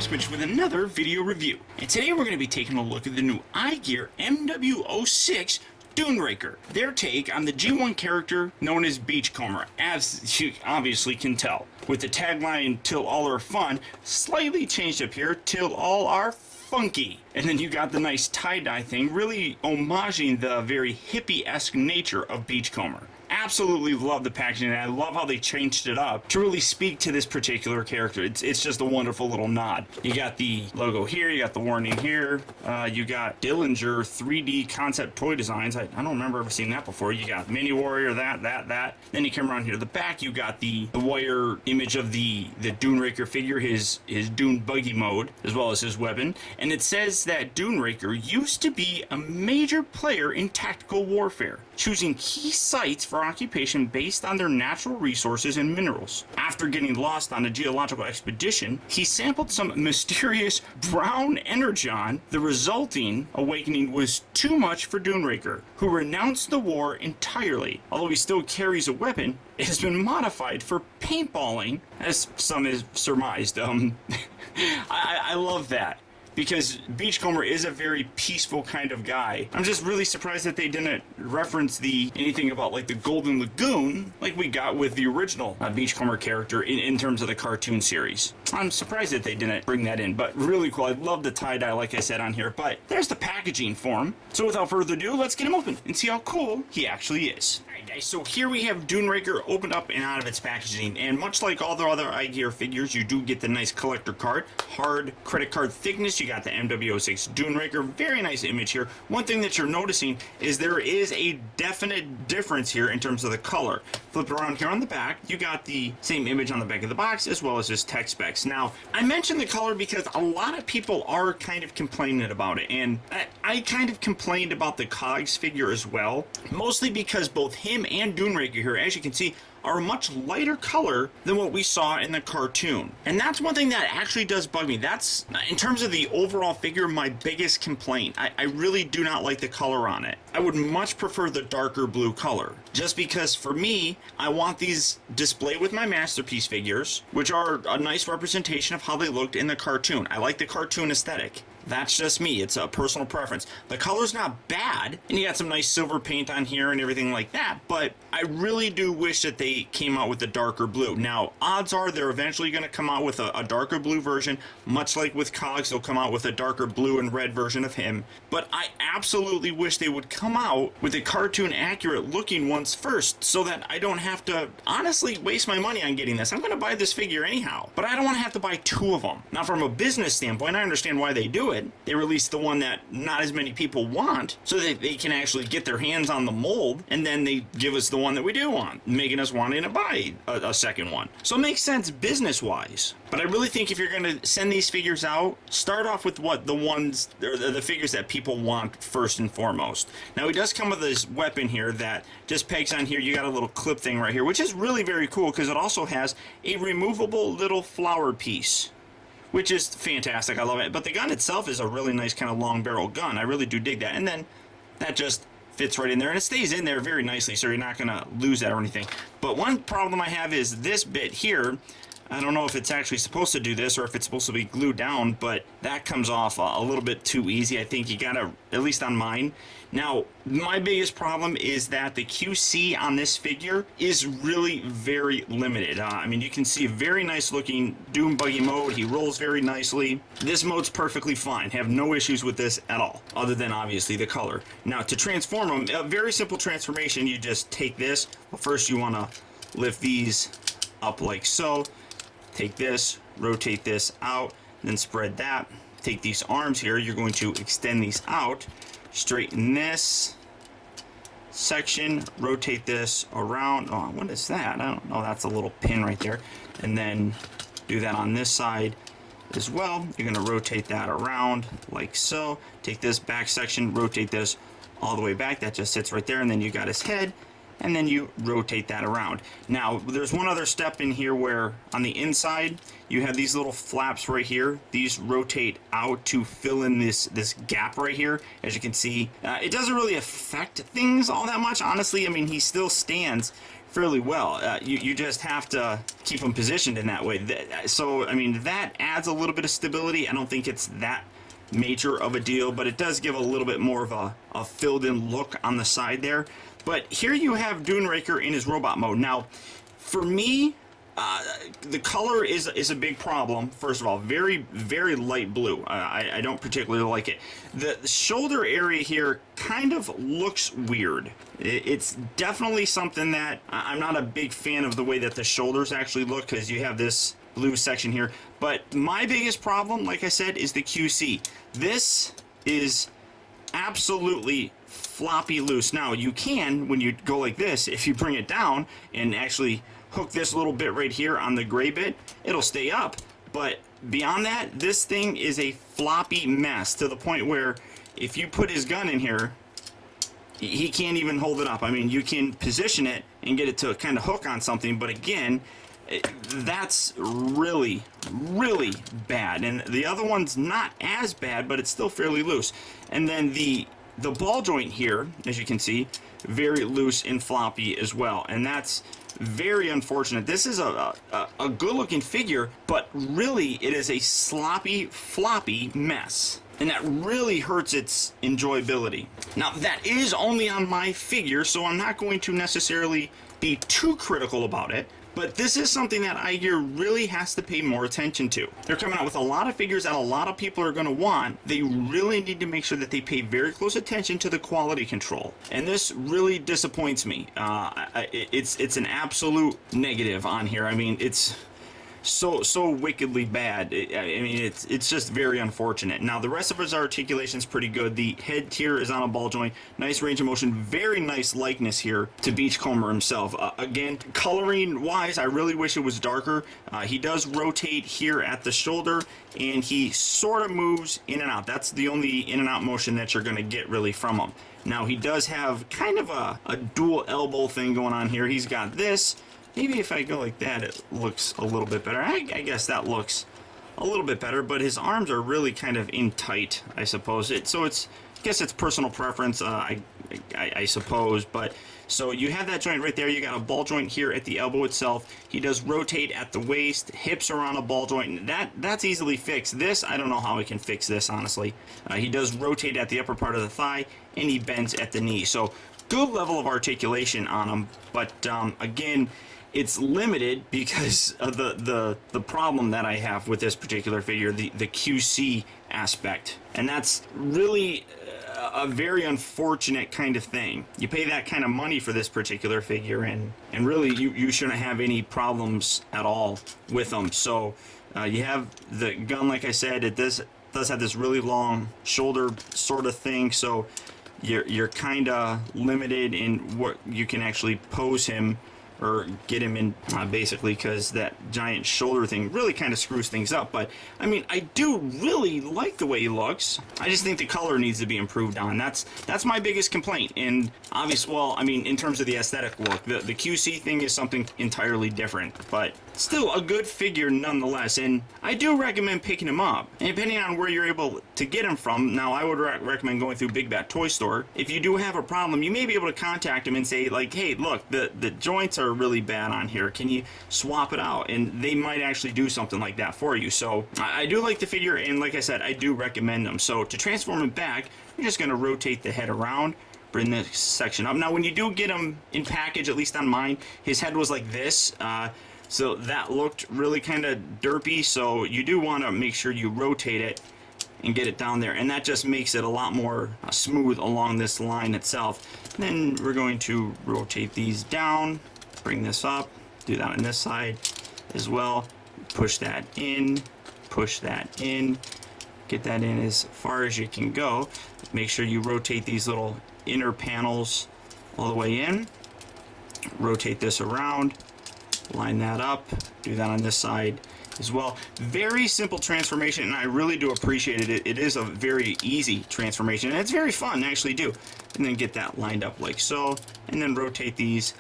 Switch with another video review. And today we're going to be taking a look at the new iGear MW-06 Duneraker, their take on the G1 character known as Beachcomber, as you obviously can tell. With the tagline, "Till all are fun," slightly changed up here, "Till all are funky." And then you got the nice tie-dye thing, really homaging the very hippie-esque nature of Beachcomber. Absolutely love the packaging, and I love how they changed it up to really speak to this particular character. It's just a wonderful little nod. You got the logo here, you got the warning here, you got Dillinger 3D concept toy designs. I don't remember ever seeing that before. You got Mini Warrior, that. Then you come around here to the back, you got the wire image of the Duneraker figure, his Dune buggy mode, as well as his weapon. And it says that Duneraker used to be a major player in tactical warfare, choosing key sites for occupation based on their natural resources and minerals. After getting lost on a geological expedition, he sampled some mysterious brown energon. The resulting awakening was too much for Duneraker, who renounced the war entirely. Although he still carries a weapon, it has been modified for paintballing, as some has surmised. I love that, because Beachcomber is a very peaceful kind of guy. I'm just really surprised that they didn't reference anything about like the Golden Lagoon like we got with the original Beachcomber character in terms of the cartoon series. I'm surprised that they didn't bring that in, but really cool. I love the tie-dye like I said on here, but there's the packaging for him. So without further ado, let's get him open and see how cool he actually is. Alright guys, so here we have Duneraker opened up and out of its packaging, and much like all the other iGear figures, you do get the nice collector card, hard credit card thickness. You got the MW-06 Duneraker, very nice image here. One thing that you're noticing is there is a definite difference here in terms of the color. Flip around here on the back, you got the same image on the back of the box as well as his tech specs. Now, I mentioned the color because a lot of people are kind of complaining about it, and I kind of complained about the Cogs figure as well, mostly because both him and Duneraker here, as you can see, are a much lighter color than what we saw in the cartoon. And that's one thing that actually does bug me. That's, in terms of the overall figure, my biggest complaint. I really do not like the color on it. I would much prefer the darker blue color, just because for me, I want these displayed with my Masterpiece figures, which are a nice representation of how they looked in the cartoon. I like the cartoon aesthetic. That's just me. It's a personal preference. The color's not bad, and you got some nice silver paint on here and everything like that, but I really do wish that they came out with a darker blue. Now, odds are they're eventually going to come out with a darker blue version, much like with Cogs, they'll come out with a darker blue and red version of him, but I absolutely wish they would come out with the cartoon accurate looking ones first, so that I don't have to honestly waste my money on getting this. I'm going to buy this figure anyhow, but I don't want to have to buy two of them. Now, from a business standpoint, I understand why they do it. They release the one that not as many people want, so that they can actually get their hands on the mold, and then they give us the one that we do want, making us wanting to buy a second one. So it makes sense business-wise. But I really think if you're going to send these figures out, start off with what the figures that people want first and foremost. Now, he does come with this weapon here that just pegs on here. You got a little clip thing right here, which is really very cool because it also has a removable little flower piece, which is fantastic. I love it. But the gun itself is a really nice kind of long barrel gun. I really do dig that. And then that just fits right in there, and it stays in there very nicely, so you're not going to lose that or anything. But one problem I have is this bit here. I don't know if it's actually supposed to do this or if it's supposed to be glued down, but that comes off a little bit too easy. I think you gotta, at least on mine. Now, my biggest problem is that the QC on this figure is really very limited. I mean, you can see a very nice looking Doom buggy mode. He rolls very nicely. This mode's perfectly fine. Have no issues with this at all, other than obviously the color. Now, to transform him, a very simple transformation. You just take this. Well, first you wanna lift these up like so. Take this, rotate this out, then spread that. Take these arms here, you're going to extend these out, straighten this section, rotate this around. Oh, what is that? I don't know, that's a little pin right there. And then do that on this side as well. You're going to rotate that around like so. Take this back section, rotate this all the way back. That just sits right there, and then you got his head. And then you rotate that around. Now, there's one other step in here where on the inside, you have these little flaps right here. These rotate out to fill in this gap right here. As you can see, it doesn't really affect things all that much, honestly. I mean, he still stands fairly well. You just have to keep them positioned in that way. So, I mean, that adds a little bit of stability. I don't think it's that major of a deal, but it does give a little bit more of a filled-in look on the side there. But here you have Duneraker in his robot mode. Now, for me, the color is a big problem. First of all, very, very light blue. I don't particularly like it. The shoulder area here kind of looks weird. It's definitely something that I'm not a big fan of, the way that the shoulders actually look, because you have this blue section here. But my biggest problem, like I said, is the QC. This is absolutely floppy loose. Now, you can, when you go like this, if you bring it down and actually hook this little bit right here on the gray bit, it'll stay up. But beyond that, this thing is a floppy mess, to the point where if you put his gun in here, he can't even hold it up. I mean, you can position it and get it to kind of hook on something, but again, that's really, really bad. And the other one's not as bad, but it's still fairly loose. And then the ball joint here, as you can see, very loose and floppy as well, and that's very unfortunate. This is a good looking figure, but really it is a sloppy, floppy mess, and that really hurts its enjoyability. Now, that is only on my figure, so I'm not going to necessarily be too critical about it. But this is something that iGear really has to pay more attention to. They're coming out with a lot of figures that a lot of people are going to want. They really need to make sure that they pay very close attention to the quality control. And this really disappoints me. It's an absolute negative on here. I mean, it's so wickedly bad. I mean, it's just very unfortunate. Now, the rest of his articulation is pretty good. The head here is on a ball joint. Nice range of motion. Very nice likeness here to Beachcomber himself. Again, coloring wise, I really wish it was darker. He does rotate here at the shoulder, and he sort of moves in and out. That's the only in and out motion that you're going to get really from him. Now, he does have kind of a dual elbow thing going on here. He's got this. Maybe if I go like that, it looks a little bit better. I guess that looks a little bit better, but his arms are really kind of in tight, I suppose. I guess it's personal preference, I suppose. But so you have that joint right there. You got a ball joint here at the elbow itself. He does rotate at the waist. Hips are on a ball joint. That's easily fixed. This, I don't know how I can fix this, honestly. He does rotate at the upper part of the thigh, and he bends at the knee. So good level of articulation on him, but again, it's limited because of the problem that I have with this particular figure, the QC aspect. And that's really a very unfortunate kind of thing. You pay that kind of money for this particular figure, and really you shouldn't have any problems at all with them. So you have the gun, like I said, it does have this really long shoulder sort of thing, so you're kind of limited in what you can actually pose him or get him in, basically, because that giant shoulder thing really kind of screws things up. But I mean, I do really like the way he looks. I just think the color needs to be improved on. That's my biggest complaint. And obviously, well, I mean, in terms of the aesthetic look, the QC thing is something entirely different, but still a good figure nonetheless. And I do recommend picking him up, and depending on where you're able to get him from. Now, I would recommend going through Big Bad Toy Store. If you do have a problem, you may be able to contact him and say, like, hey, look, the joints are really bad on here. Can you swap it out? And they might actually do something like that for you. So I do like the figure, and like I said, I do recommend them. So to transform him back, you're just going to rotate the head around, bring this section up. Now, when you do get him in package, at least on mine, his head was like this. So that looked really kind of derpy. So you do want to make sure you rotate it and get it down there, and that just makes it a lot more smooth along this line itself. And then we're going to rotate these down, bring this up, do that on this side as well, push that in, get that in as far as you can go. Make sure you rotate these little inner panels all the way in, rotate this around, line that up, do that on this side as well. Very simple transformation, and I really do appreciate it. It is a very easy transformation, and it's very fun to actually do. And then get that lined up like so, and then rotate these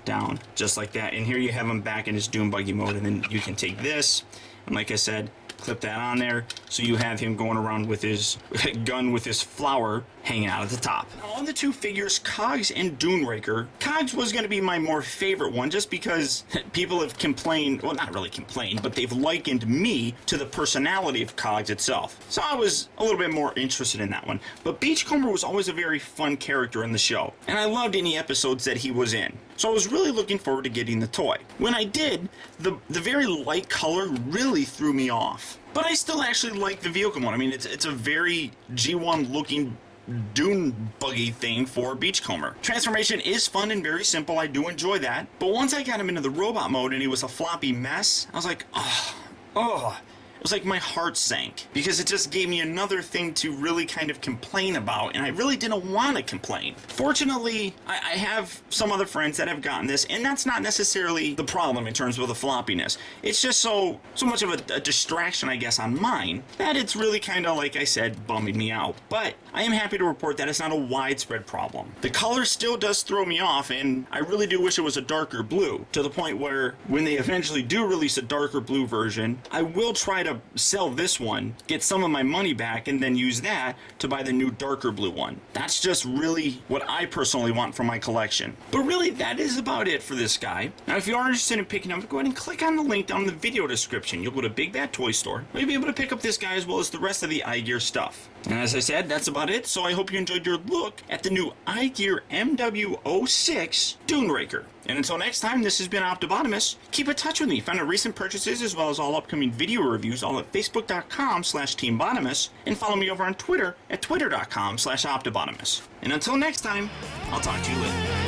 down just like that. And here you have him back in his Doom Buggy mode, and then you can take this, and like I said, clip that on there. So So you have him going around with his gun with his flower hanging out at the top. Now, on the two figures, Cogs and Duneraker, Cogs was going to be my more favorite one just because people have complained, well, not really complained, but they've likened me to the personality of Cogs itself. So I was a little bit more interested in that one. But Beachcomber was always a very fun character in the show, and I loved any episodes that he was in. So I was really looking forward to getting the toy. When I did, the very light color really threw me off. But I still actually like the vehicle one. I mean, it's a very G1 looking dune buggy thing for Beachcomber. Transformation is fun and very simple. I do enjoy that. But once I got him into the robot mode and he was a floppy mess, I was like, oh. It was like my heart sank because it just gave me another thing to really kind of complain about, and I really didn't want to complain. Fortunately, I have some other friends that have gotten this, and that's not necessarily the problem in terms of the floppiness. It's just so much of a distraction, I guess, on mine that it's really kind of, like I said, bumming me out. But I am happy to report that it's not a widespread problem. The color still does throw me off, and I really do wish it was a darker blue, to the point where when they eventually do release a darker blue version, I will try to sell this one, get some of my money back, and then use that to buy the new darker blue one. That's just really what I personally want for my collection. But really, that is about it for this guy. Now, if you are interested in picking up, go ahead and click on the link down in the video description. You'll go to Big Bad Toy Store. You'll be able to pick up this guy as well as the rest of the iGear stuff. And as I said, that's about it. So I hope you enjoyed your look at the new iGear MW-06 Duneraker. And until next time, this has been Optibotimus. Keep in touch with me. Find out recent purchases as well as all upcoming video reviews all at facebook.com/teambotimus, and follow me over on Twitter at twitter.com/optibotimus. And until next time, I'll talk to you later.